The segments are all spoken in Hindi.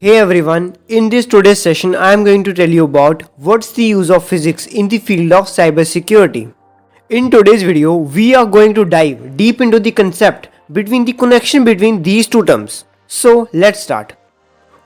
Hey everyone, in this today's session I am going to tell you about what's the use of physics in the field of cybersecurity. In today's video, we are going to dive deep into the concept between the connection between these two terms. So let's start.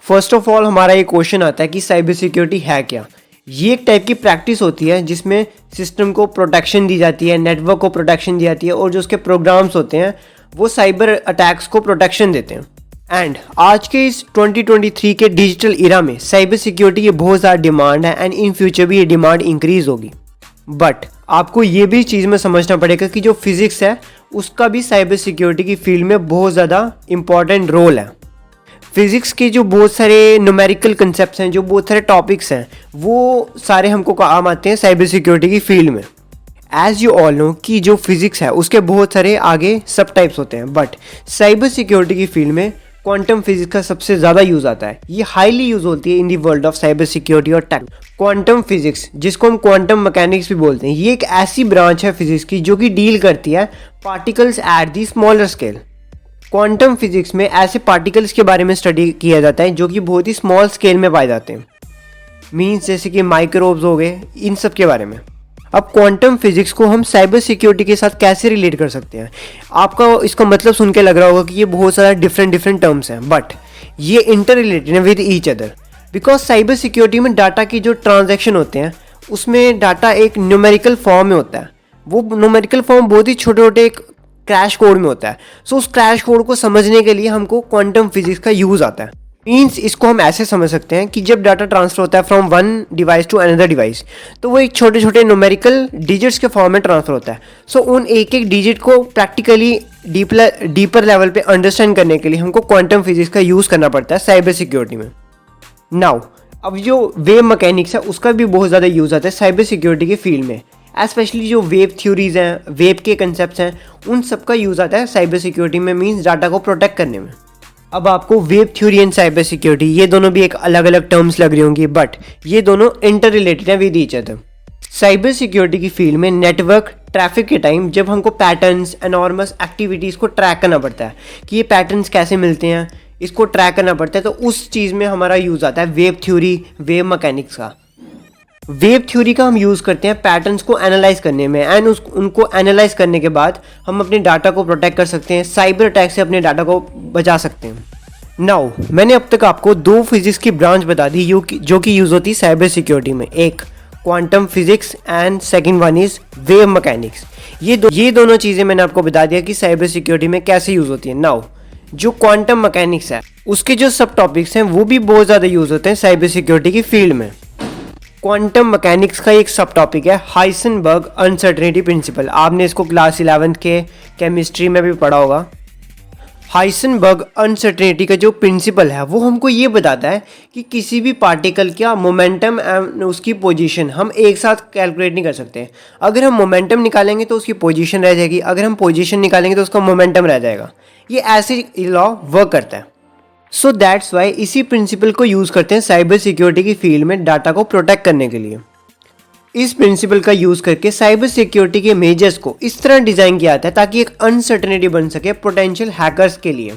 First of all हमारा ये क्वेश्चन आता है कि साइबर सिक्योरिटी है क्या। ये एक टाइप की प्रैक्टिस होती है जिसमें सिस्टम को प्रोटेक्शन दी जाती है, नेटवर्क को प्रोटेक्शन दी जाती है और जो उसके प्रोग्राम्स होते हैं वो साइबर अटैक्स को प्रोटेक्शन देते हैं। एंड आज के इस 2023 के डिजिटल इरा में साइबर सिक्योरिटी की बहुत ज़्यादा डिमांड है एंड इन फ्यूचर भी ये डिमांड इंक्रीज होगी। बट आपको ये भी चीज़ में समझना पड़ेगा कि जो फिजिक्स है उसका भी साइबर सिक्योरिटी की फील्ड में बहुत ज़्यादा इंपॉर्टेंट रोल है। फिजिक्स के जो बहुत सारे न्यूमेरिकल कंसेप्ट्स हैं, जो बहुत सारे टॉपिक्स हैं, वो सारे हमको काम आते हैं साइबर सिक्योरिटी की फील्ड में। एज यू ऑल नो कि जो फिजिक्स है उसके बहुत सारे आगे सब टाइप्स होते हैं, बट साइबर सिक्योरिटी की फील्ड में क्वांटम फिजिक्स का सबसे ज़्यादा यूज़ आता है। ये हाईली यूज़ होती है in the world of cyber security और टेक। क्वांटम फिजिक्स, जिसको हम क्वांटम मैकेनिक्स भी बोलते हैं, ये एक ऐसी ब्रांच है फिजिक्स की जो कि डील करती है particles at the smaller scale. Quantum physics में ऐसे पार्टिकल्स के बारे में स्टडी किया जाता है जो कि बहुत ही स्मॉल स्केल में पाए जाते हैं, मीन्स जैसे कि माइक्रोब्स हो गए, इन सब के बारे में। अब क्वांटम फिजिक्स को हम साइबर सिक्योरिटी के साथ कैसे रिलेट कर सकते हैं? आपका इसका मतलब सुन के लग रहा होगा कि ये बहुत सारा डिफरेंट टर्म्स हैं, बट ये इंटर रिलेटेड है with each other. Because cyber security में डाटा की जो ट्रांजैक्शन होते हैं उसमें डाटा एक न्यूमेरिकल फॉर्म में होता है। वो न्यूमेरिकल फॉर्म बहुत ही छोटे छोटे एक क्रैश कोड में होता है। सो उस क्रैश कोड को समझने के लिए हमको क्वांटम फिजिक्स का यूज़ आता है। मीन्स इसको हम ऐसे समझ सकते हैं कि जब डाटा ट्रांसफर होता है from one device to another device, तो वो एक छोटे छोटे न्यूमेरिकल डिजिट्स के फॉर्म में ट्रांसफर होता है। सो उन एक एक डिजिट को प्रैक्टिकली डीपर लेवल पे अंडरस्टैंड करने के लिए हमको क्वांटम फिजिक्स का यूज़ करना पड़ता है साइबर सिक्योरिटी में। नाउ अब जो वेव मैकेनिक्स है उसका भी बहुत ज़्यादा यूज़ आता है साइबर सिक्योरिटी के फील्ड में। एस्पेशली जो वेव थ्योरीज हैं, वेव के कंसेप्ट हैं, उन सब का यूज़ आता है साइबर सिक्योरिटी में, मीन्स डाटा को प्रोटेक्ट करने में। अब आपको wave theory and cyber security ये दोनों भी एक अलग अलग टर्म्स लग रही होंगी, बट ये दोनों इंटर रिलेटेड हैं with each other. Cyber security की फील्ड में नेटवर्क ट्रैफिक के टाइम जब हमको पैटर्न्स, एनॉर्मस एक्टिविटीज़ को ट्रैक करना पड़ता है कि ये पैटर्न्स कैसे मिलते हैं, इसको ट्रैक करना पड़ता है, तो उस चीज़ में हमारा यूज़ आता है वेव थ्योरी, वेव मैकेनिक्स का। वेव थ्योरी का हम यूज़ करते हैं पैटर्न्स को एनालाइज करने में, एंड उनको एनालाइज करने के बाद हम अपने डाटा को प्रोटेक्ट कर सकते हैं, साइबर अटैक से अपने डाटा को बचा सकते हैं। नाउ मैंने अब तक आपको दो फिजिक्स की ब्रांच बता दी जो कि यूज़ होती है साइबर सिक्योरिटी में, एक quantum physics and second one is wave mechanics. ये दोनों चीज़ें मैंने आपको बता दिया कि साइबर सिक्योरिटी में कैसे यूज़ होती है। नाउ जो क्वांटम मैकेनिक्स है उसके जो सब टॉपिक्स हैं वो भी बहुत ज़्यादा यूज़ होते हैं साइबर सिक्योरिटी की फील्ड में। क्वांटम मैकेनिक्स का एक सब टॉपिक है हाइसेनबर्ग अनसर्टेनिटी प्रिंसिपल। आपने इसको क्लास 11th के केमिस्ट्री में भी पढ़ा होगा। हाइसेनबर्ग अनसर्टेनिटी का जो प्रिंसिपल है वो हमको ये बताता है कि किसी भी पार्टिकल का मोमेंटम एंड उसकी पोजीशन हम एक साथ कैलकुलेट नहीं कर सकते। अगर हम मोमेंटम निकालेंगे तो उसकी पोजीशन रह जाएगी, अगर हम पोजीशन निकालेंगे तो उसका मोमेंटम रह जाएगा। ये ऐसे लॉ वर्क करता है। सो दैट्स वाई इसी प्रिंसिपल को यूज़ करते हैं साइबर सिक्योरिटी की फील्ड में डाटा को प्रोटेक्ट करने के लिए। इस प्रिंसिपल का यूज़ करके साइबर सिक्योरिटी के मेजर्स को इस तरह डिज़ाइन किया जाता है ताकि एक अनसर्टेनिटी बन सके पोटेंशियल हैकर्स के लिए।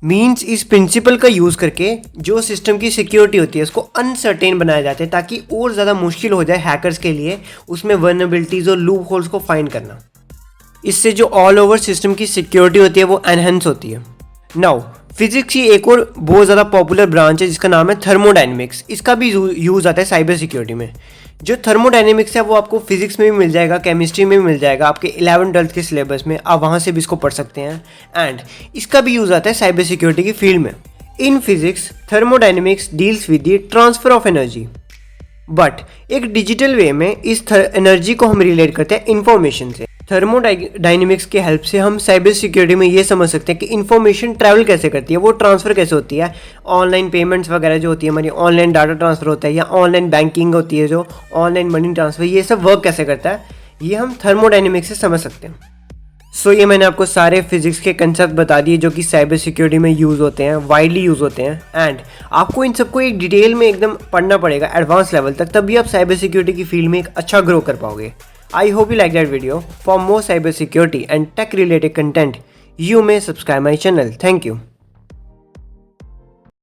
मीन्स इस प्रिंसिपल का यूज़ करके जो सिस्टम की सिक्योरिटी होती है उसको अनसर्टेन बनाया जाता है ताकि और ज़्यादा मुश्किल हो जाए हैकर्स के लिए उसमें वल्नरेबिलिटीज़ और लूप होल्स को फाइंड करना। इससे जो ऑल ओवर सिस्टम की सिक्योरिटी होती है वो एनहेंस होती है। नाउ फिजिक्स की एक और बहुत ज़्यादा पॉपुलर ब्रांच है जिसका नाम है थर्मोडायनेमिक्स। इसका भी यूज़ आता है साइबर सिक्योरिटी में। जो थर्मोडायनेमिक्स है वो आपको फिजिक्स में भी मिल जाएगा, केमिस्ट्री में भी मिल जाएगा, आपके 11th-12th के सिलेबस में, आप वहाँ से भी इसको पढ़ सकते हैं। एंड इसका भी यूज़ आता है साइबर सिक्योरिटी की फील्ड में। In physics thermodynamics deals with the transfer of energy, but एक डिजिटल वे में इस एनर्जी को हम रिलेट करते हैं इंफॉर्मेशन से। थर्मोडायनेमिक्स के हेल्प से हम साइबर सिक्योरिटी में ये समझ सकते हैं कि इन्फॉर्मेशन ट्रैवल कैसे करती है, वो ट्रांसफ़र कैसे होती है। ऑनलाइन पेमेंट्स वगैरह जो होती है हमारी, ऑनलाइन डाटा ट्रांसफ़र होता है या ऑनलाइन बैंकिंग होती है, जो ऑनलाइन मनी ट्रांसफ़र, ये सब वर्क कैसे करता है, ये हम थर्मोडायनेमिक्स से समझ सकते हैं। सो ये मैंने आपको सारे फिजिक्स के कंसेप्ट बता दिए जो कि साइबर सिक्योरिटी में यूज़ होते हैं, वाइडली यूज़ होते हैं। एंड आपको इन सबको एक डिटेल में एकदम पढ़ना पड़ेगा एडवांस लेवल तक, तभी आप साइबर सिक्योरिटी की फील्ड में एक अच्छा ग्रो कर पाओगे। I hope you like that video. For more cybersecurity and tech related content, you may subscribe my channel. Thank you.